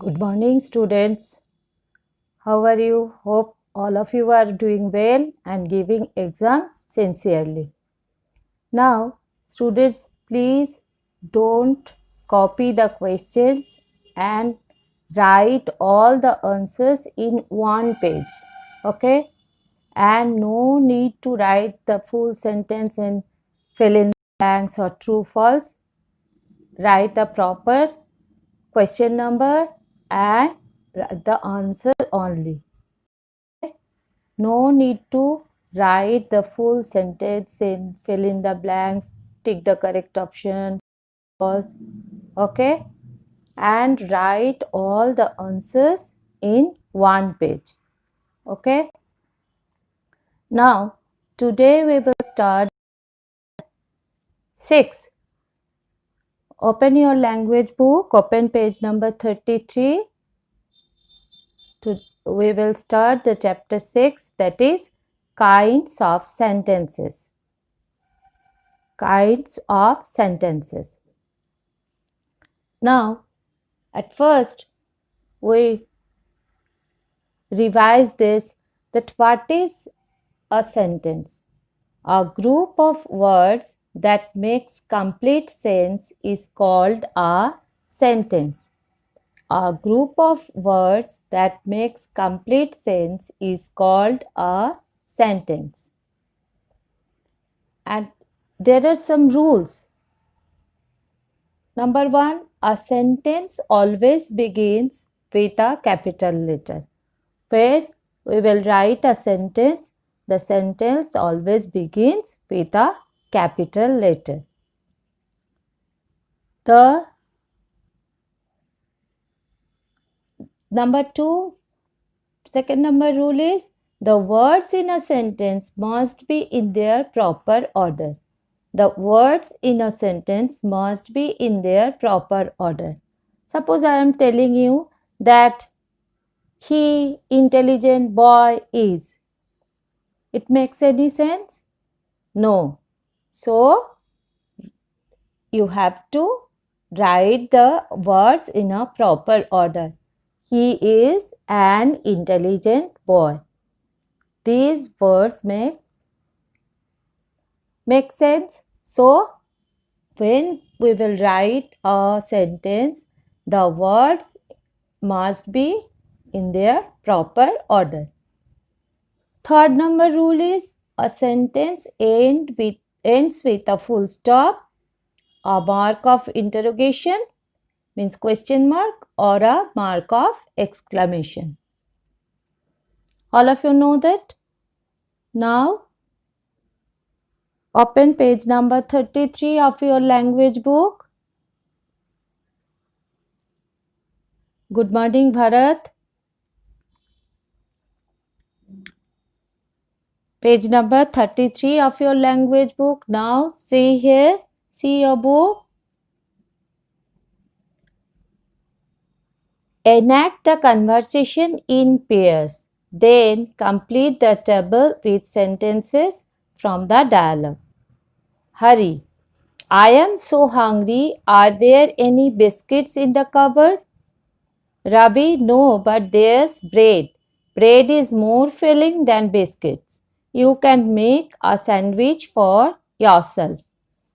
Good morning, students. How are you? Hope all of you are doing well and giving exams sincerely. Now, students, please don't copy the questions and write all the answers in one page. Okay? And no need to write the full sentence and fill in blanks or true false. Write the proper question number and the answer only. No need to write the full sentence and fill in the blanks, tick the correct option, false, okay? And write all the answers in one page, okay? Now, today we will start 6. Open your language book, open page number 33. We will start the chapter 6, that is kinds of sentences. Kinds of sentences. Now, at first, we revise this, that what is a sentence? A group of words that makes complete sense is called a sentence. A group of words that makes complete sense is called a sentence. And there are some rules. Number 1, a sentence always begins with a capital letter. Where we will write a sentence, the sentence always begins with a capital letter. The second number rule is the words in a sentence must be in their proper order. The words in a sentence must be in their proper order. Suppose I am telling you that he, intelligent boy, is. It makes any sense? No. So, you have to write the words in a proper order. He is an intelligent boy. These words make sense. So, when we will write a sentence, the words must be in their proper order. Third number rule is a sentence ends with a full stop, a mark of interrogation means question mark, or a mark of exclamation. All of you know that? Now, open page number 33 of your language book. Good morning, Bharat. Page number 33 of your language book. Now, see here. See your book. Enact the conversation in pairs. Then complete the table with sentences from the dialogue. Hurry. I am so hungry. Are there any biscuits in the cupboard? Ravi, no, but there's bread. Bread is more filling than biscuits. You can make a sandwich for yourself.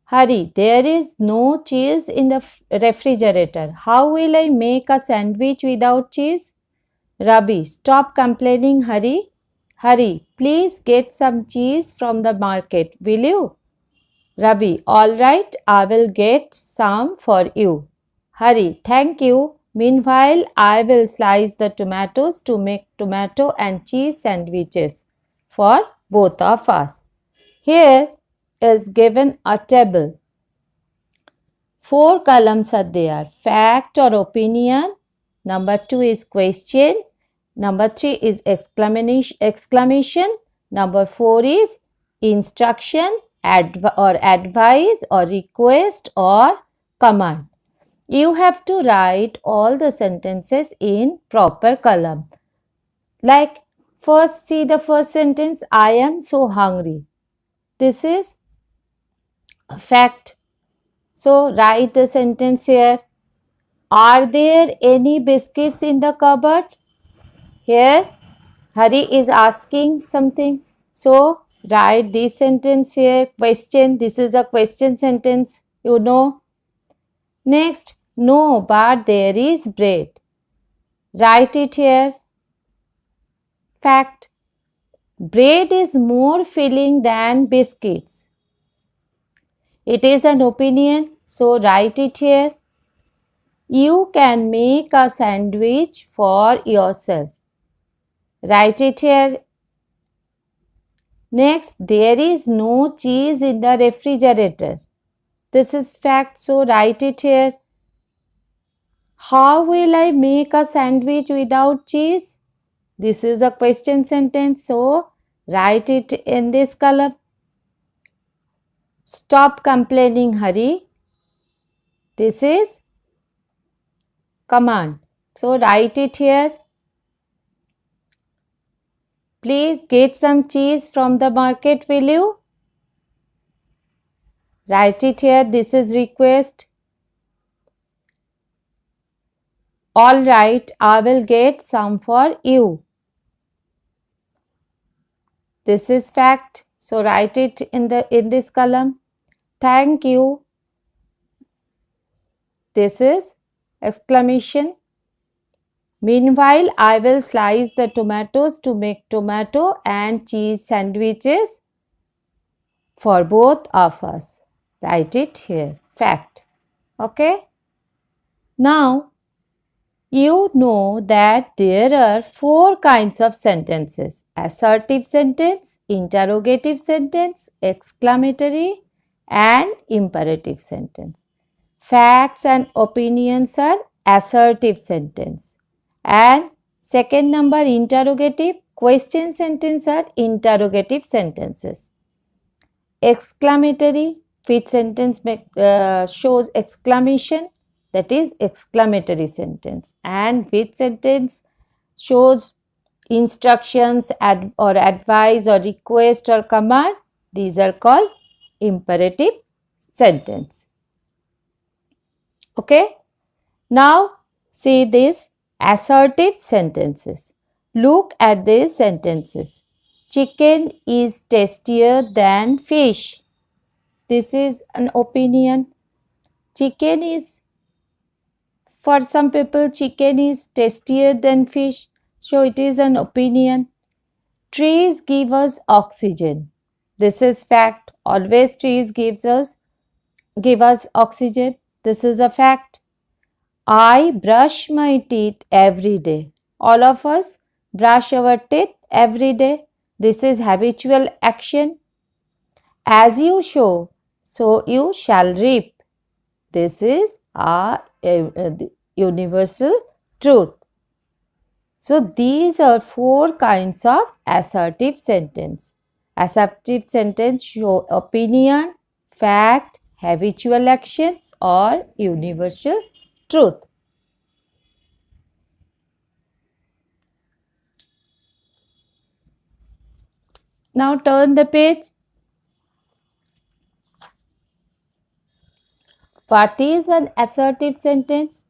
Hurry, there is no cheese in the refrigerator. How will I make a sandwich without cheese? Ravi, stop complaining, Hurry. Hurry, please get some cheese from the market, will you? Ravi, all right, I will get some for you. Hurry, thank you. Meanwhile, I will slice the tomatoes to make tomato and cheese sandwiches for both of us. Here is given a table. 4 columns are there. Fact or opinion. Number 2 is question. Number 3 is exclamation. Number 4 is instruction or advice or request or command. You have to write all the sentences in proper column. Like first, see the first sentence, I am so hungry. This is a fact. So, write the sentence here. Are there any biscuits in the cupboard? Here, Hari is asking something. So, write this sentence here. Question. This is a question sentence. You know. Next, no, but there is bread. Write it here. Fact. Bread is more filling than biscuits. It is an opinion. So, write it here. You can make a sandwich for yourself. Write it here. Next, there is no cheese in the refrigerator. This is fact, so write it here. How will I make a sandwich without cheese? This is a question sentence, so write it in this column. Stop complaining, Hari. This is command. So write it here. Please get some cheese from the market, will you? Write it here. This is request. All right, I will get some for you. This is fact. So write it in this column. Thank you. This is exclamation. Meanwhile, I will slice the tomatoes to make tomato and cheese sandwiches for both of us. Write it here. Fact. Okay. Now, you know that there are 4 kinds of sentences: assertive sentence, interrogative sentence, exclamatory, and imperative sentence. Facts and opinions are assertive sentence, and second number interrogative question sentence are interrogative sentences. Exclamatory, which sentence shows exclamation, that is exclamatory sentence, and which sentence shows instructions or advice or request or command, these are called imperative sentence. Okay. Now see this assertive sentences. Look at these sentences. Chicken is tastier than fish. This is an opinion. Chicken is, for some people, chicken is tastier than fish. So it is an opinion. Trees give us oxygen. This is fact. Always trees give us oxygen. This is a fact. I brush my teeth every day. All of us brush our teeth every day. This is habitual action. As you sow, so you shall reap. This is a universal truth. So these are 4 kinds of assertive sentence. Assertive sentence show opinion, fact, habitual actions or universal truth. Now turn the page. What is an assertive sentence?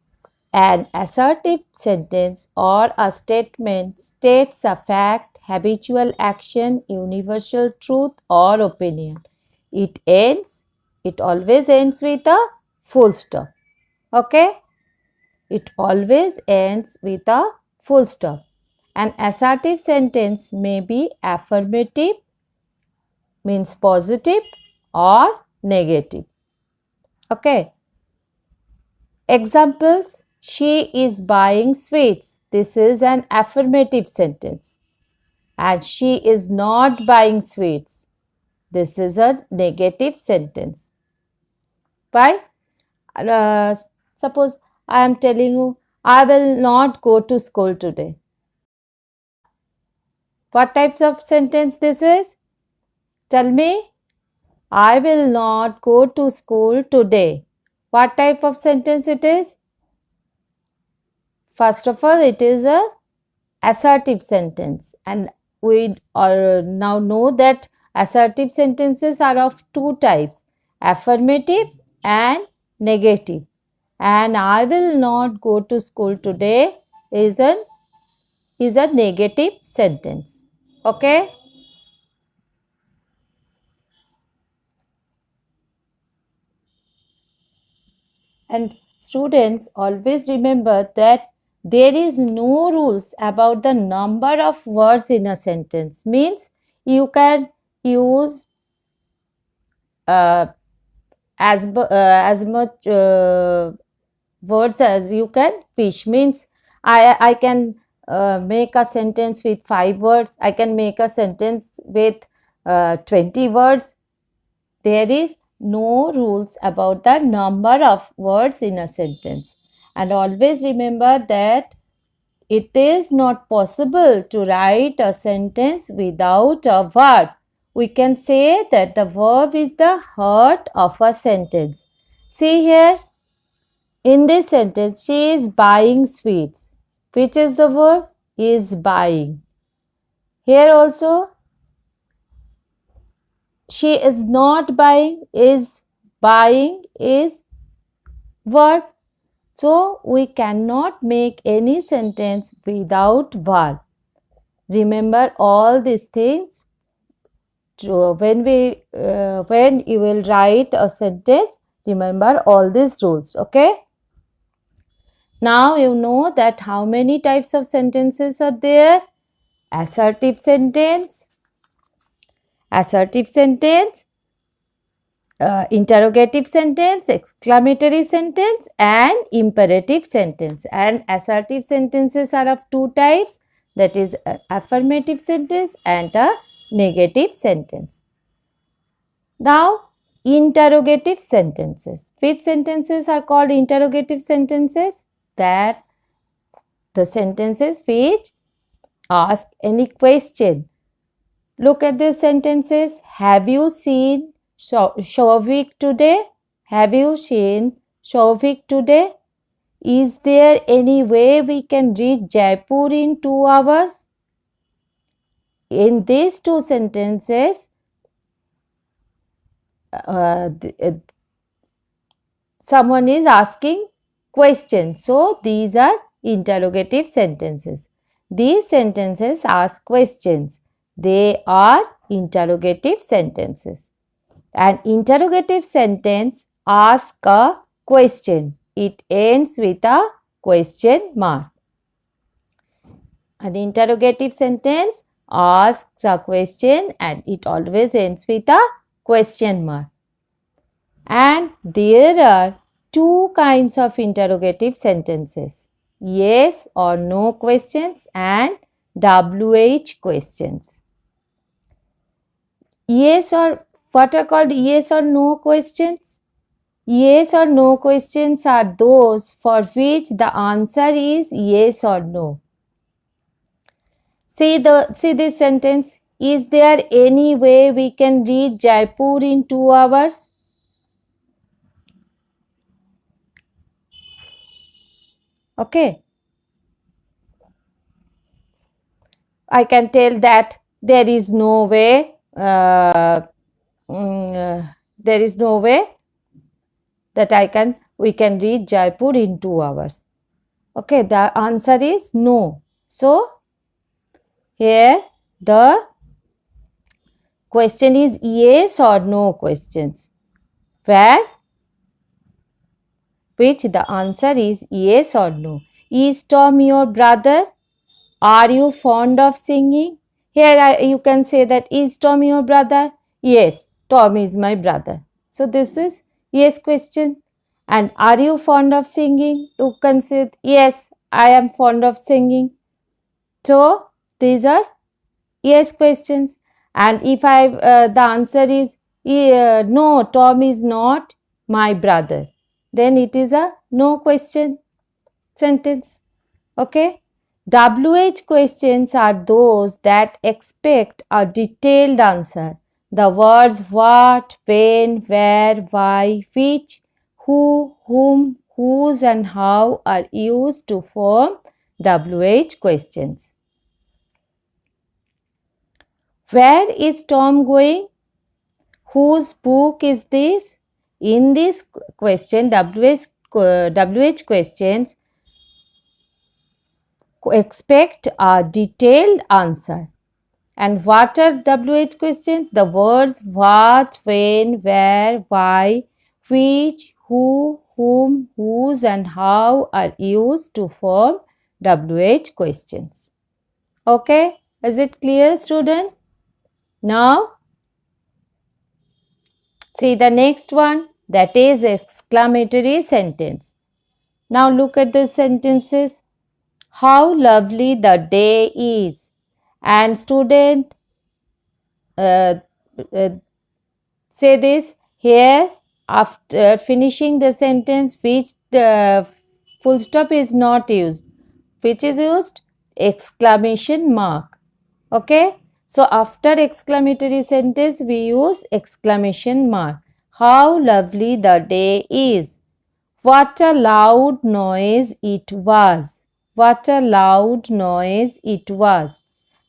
An assertive sentence or a statement states a fact, habitual action, universal truth or opinion. It always ends with a full stop. Okay? It always ends with a full stop. An assertive sentence may be affirmative, means positive, or negative. Okay. Examples: she is buying sweets. This is an affirmative sentence. And she is not buying sweets. This is a negative sentence. Why? Uh, Suppose I am telling you, I will not go to school today. What types of sentence this is? Tell me. I will not go to school today. What type of sentence it is? First of all, it is a assertive sentence, and we now know that assertive sentences are of 2 types: affirmative and negative. and I will not go to school today is a negative sentence. Okay. And students, always remember that there is no rules about the number of words in a sentence. Means you can use uh, as much words as you can wish. Means I can make a sentence with 5 words. I can make a sentence with 20 words. There is no rules about the number of words in a sentence. And always remember that it is not possible to write a sentence without a verb. We can say that the verb is the heart of a sentence. See here, in this sentence, she is buying sweets. Which is the verb? Is buying. Here also, she is not buying, is buying is verb. So, we cannot make any sentence without verb. Remember all these things when you will write a sentence. Remember all these rules. Okay. Now you know that how many types of sentences are there. Assertive sentence, interrogative sentence, exclamatory sentence, and imperative sentence. And assertive sentences are of two types, that is affirmative sentence and a negative sentence. Now, interrogative sentences. Which sentences are called interrogative sentences? That the sentences which ask any question. Look at these sentences. Have you seen Shovik today? Have you seen Shovik today? Is there any way we can reach Jaipur in 2 hours? In these two sentences, uh, someone is asking questions. So, these are interrogative sentences. These sentences ask questions. They are interrogative sentences. An interrogative sentence asks a question. It ends with a question mark. An interrogative sentence asks a question and it always ends with a question mark. And there are two kinds of interrogative sentences: yes or no questions and WH questions. Yes or what are called yes or no questions? Yes or no questions are those for which the answer is yes or no. See this sentence. Is there any way we can reach Jaipur in 2 hours? Okay. I can tell that there is no way. There is no way that we can reach Jaipur in 2 hours. Okay, the answer is no. So, here the question is yes or no questions, where which the answer is yes or no. Is Tom your brother? Are you fond of singing? Here you can say that is Tom your brother? Yes, Tom is my brother. So this is yes question. And are you fond of singing? You can say yes, I am fond of singing. So these are yes questions. And if the answer is no, Tom is not my brother, then it is a no question sentence. Okay. WH questions are those that expect a detailed answer. The words what, when, where, why, which, who, whom, whose and how are used to form WH questions. Where is Tom going? Whose book is this? In this question, WH WH questions expect a detailed answer. And what are WH questions? The words what, when, where, why, which, who, whom, whose and how are used to form WH questions. Okay, is it clear, student? Now, see the next one, that is exclamatory sentence. Now look at the sentences. How lovely the day is. And student, uh, uh, say this here after finishing the sentence, which full stop is not used. Which is used? Exclamation mark. Okay. So after exclamatory sentence, we use exclamation mark. How lovely the day is. What a loud noise it was. What a loud noise it was.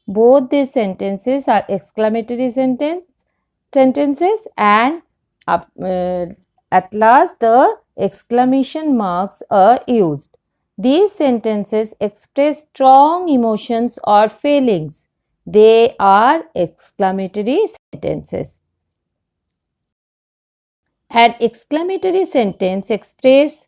Both these sentences are exclamatory sentences and at last the exclamation marks are used. These sentences express strong emotions or feelings. They are exclamatory sentences. An exclamatory sentence expresses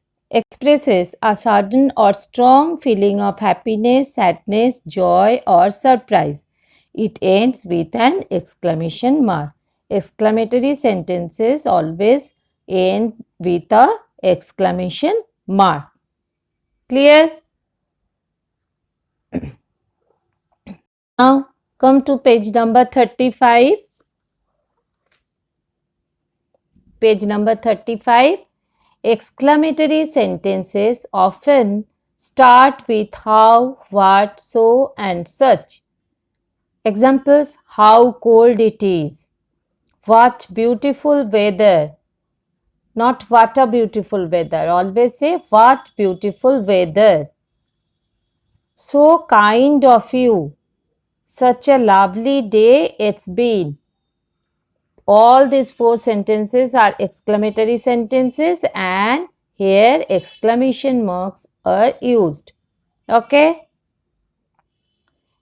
a sudden or strong feeling of happiness, sadness, joy, or surprise. It ends with an exclamation mark. Exclamatory sentences always end with a exclamation mark. Clear? Now come to page number 35. Page number 35. Exclamatory sentences often start with how, what, so, and such. Examples: how cold it is, what beautiful weather, not what a beautiful weather, always say what beautiful weather. So kind of you, such a lovely day it's been. All these four sentences are exclamatory sentences and here exclamation marks are used. Okay.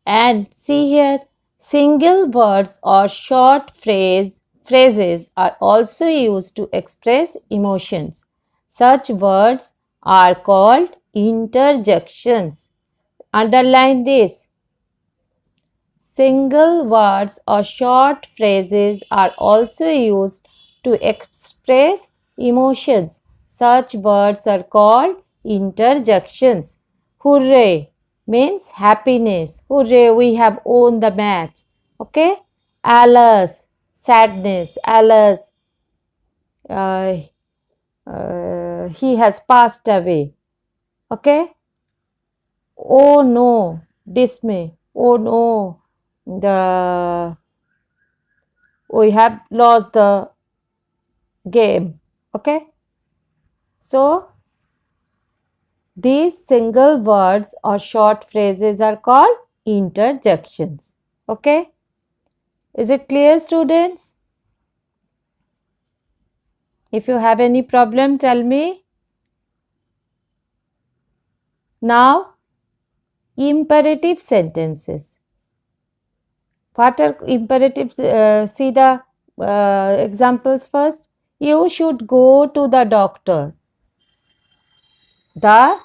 And see here, single words or short phrases are also used to express emotions. Such words are called interjections. Underline this. Single words or short phrases are also used to express emotions. Such words are called interjections. Hooray means happiness. Hooray, we have won the match. Okay. Alas, sadness. Alas, uh, he has passed away. Okay. Oh no, dismay. Oh no, the we have lost the game. Okay. So these single words or short phrases are called interjections. Okay. Is it clear, students? If you have any problem, tell me. Now, imperative sentences. What are imperatives? See the examples first. You should go to the doctor. The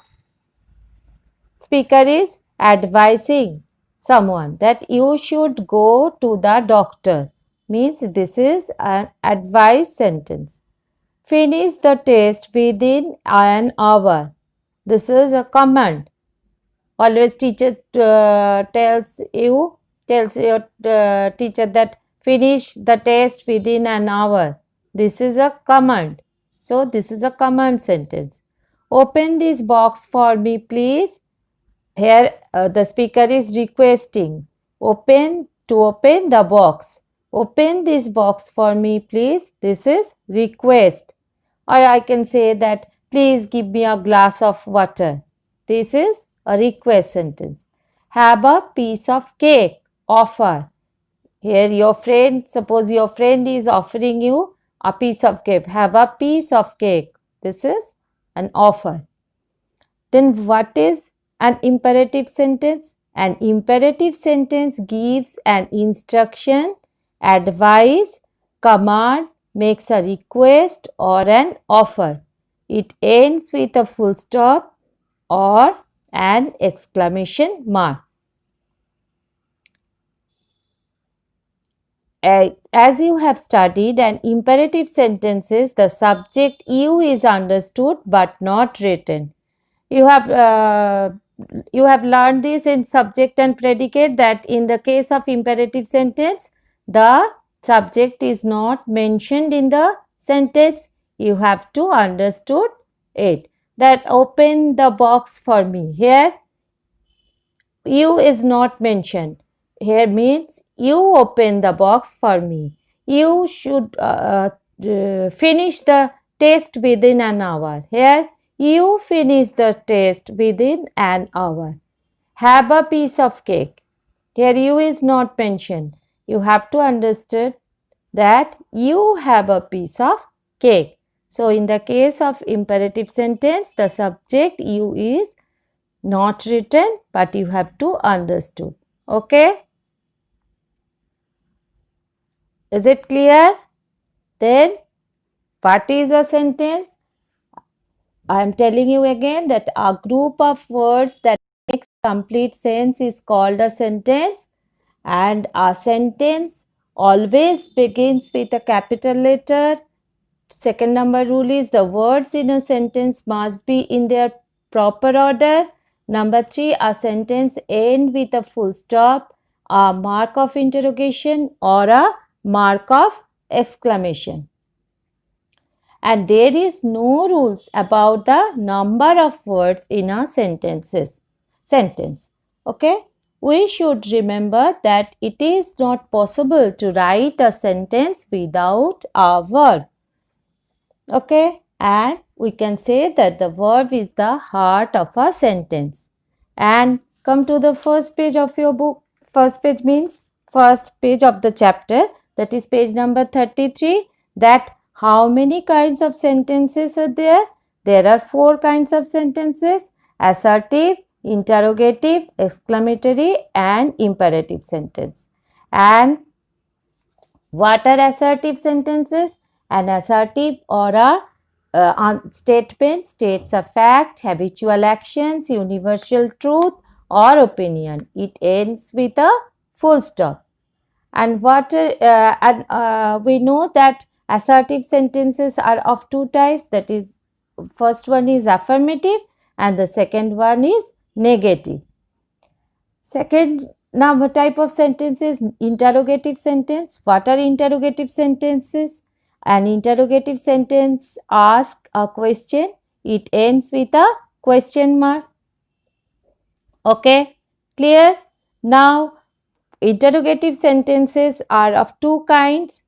speaker is advising someone that you should go to the doctor. Means this is an advice sentence. Finish the test within an hour. This is a command. Always teacher tells your teacher that finish the test within an hour. This is a command. So this is a command sentence. Open this box for me, please. Here the speaker is requesting open the box. Open this box for me, please. This is request. Or I can say that please give me a glass of water. This is a request sentence. Have a piece of cake. Offer. Here your friend, suppose your friend is offering you a piece of cake. Have a piece of cake. This is an offer. Then what is an imperative sentence? An imperative sentence gives an instruction, advice, command, makes a request or an offer. It ends with a full stop or an exclamation mark. As you have studied an imperative sentences, the subject you is understood but not written. You have learned this in subject and predicate, that in the case of imperative sentence, the subject is not mentioned in the sentence. You have to understood it. That open the box for me. Here you is not mentioned. Here means you open the box for me. You should finish the test within an hour. Here you finish the test within an hour. Have a piece of cake. Here you is not mentioned. You have to understand that you have a piece of cake. So in the case of imperative sentence, the subject you is not written, but you have to understood. Okay? Is it clear? Then what is a sentence? I am telling you again that a group of words that makes complete sense is called a sentence, and a sentence always begins with a capital letter. Second number rule is the words in a sentence must be in their proper order. Number 3, a sentence end with a full stop, a mark of interrogation or a mark of exclamation. And there is no rules about the number of words in a sentence. Okay? We should remember that it is not possible to write a sentence without a verb. Okay, and we can say that the verb is the heart of a sentence. And come to the first page of your book. First page means first page of the chapter, that is page number 33. That how many kinds of sentences are there? There are 4 kinds of sentences: assertive, interrogative, exclamatory and imperative sentence. And what are assertive sentences? An assertive or a statement states a fact, habitual actions, universal truth or opinion. It ends with a full stop. And we know that assertive sentences are of 2 types. That is, first one is affirmative and the second one is negative. Second number type of sentence is interrogative sentence. What are interrogative sentences? An interrogative sentence asks a question. It ends with a question mark. Okay, clear? Now, interrogative sentences are of 2 kinds.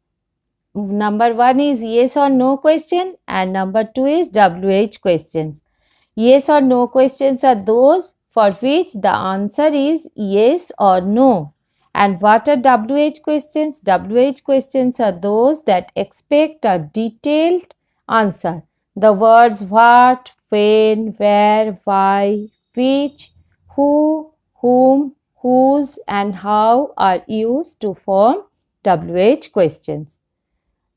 Number 1 is yes or no question and number 2 is WH questions. Yes or no questions are those for which the answer is yes or no. And what are WH questions? WH questions are those that expect a detailed answer. The words what, when, where, why, which, who, whom, whose and how are used to form WH questions.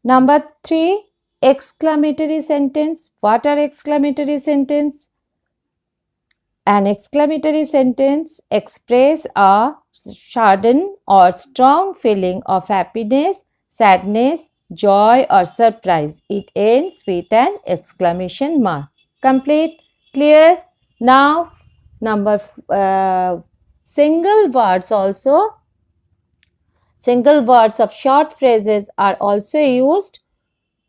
Number 3, exclamatory sentence. What are exclamatory sentence? An exclamatory sentence expresses a sudden or strong feeling of happiness, sadness, joy or surprise. It ends with an exclamation mark. Complete? Clear? Now, single words also. Single words of short phrases are also used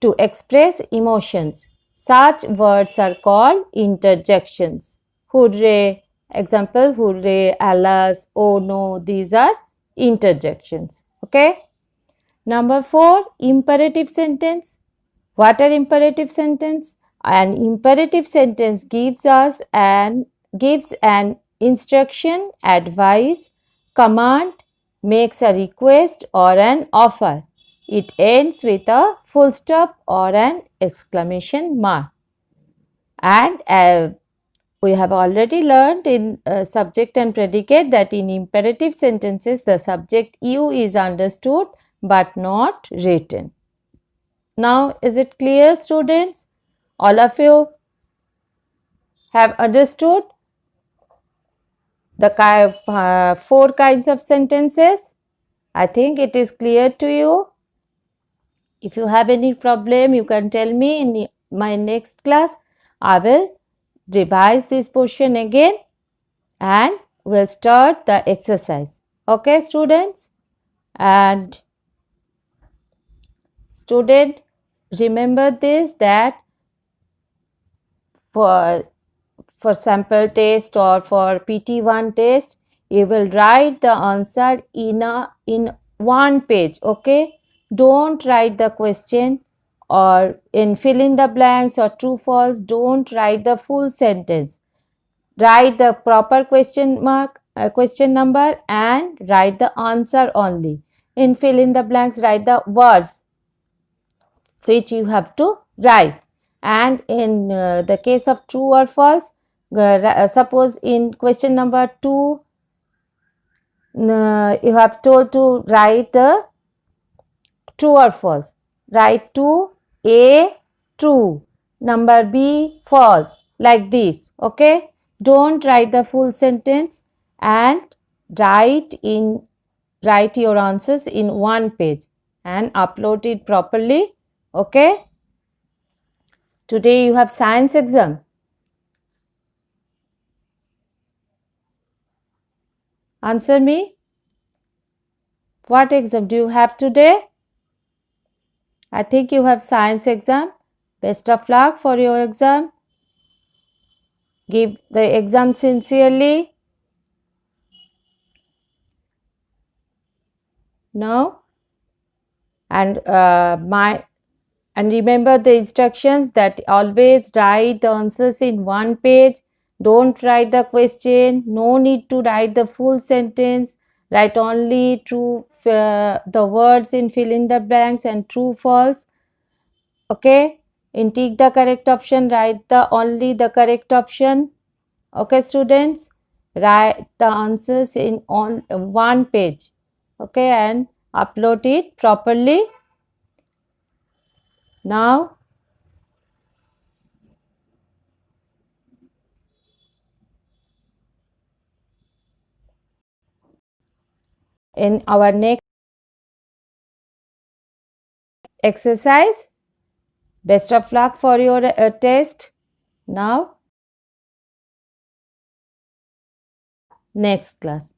to express emotions. Such words are called interjections. Hooray, example, hooray, alas, oh no, these are interjections. Okay. Number 4, imperative sentence. What are imperative sentence? An imperative sentence gives an instruction, advice, command, makes a request or an offer. It ends with a full stop or an exclamation mark. And we have already learned in subject and predicate that in imperative sentences the subject you is understood but not written. Now is it clear, students? All of you have understood the 4 kinds of sentences? I think it is clear to you. If you have any problem, you can tell me in my next class. I will revise this portion again and we'll start the exercise. Okay, students? And student, remember this, that for sample test or for PT1 test, you will write the answer in one page. Okay, don't write the question or in fill in the blanks or true false. Don't write the full sentence. Write the proper question mark, question number, and write the answer only. In fill in the blanks, write the words which you have to write. And in the case of true or false, suppose in question number 2, you have told to write the true or false. Write to A true, number B false, like this. Okay, don't write the full sentence and write your answers in one page and upload it properly. Okay, today you have science exam. Answer me. What exam do you have today? I think you have science exam. Best of luck for your exam. Give the exam sincerely. No? And remember the instructions that always write the answers in one page. Don't write the question. No need to write the full sentence. Write only true, the words in fill in the blanks and true false. Okay, in tick the correct option, write only the correct option. Okay, students, write the answers on one page. Okay, and upload it properly. Now in our next exercise, best of luck for your test. Now next class.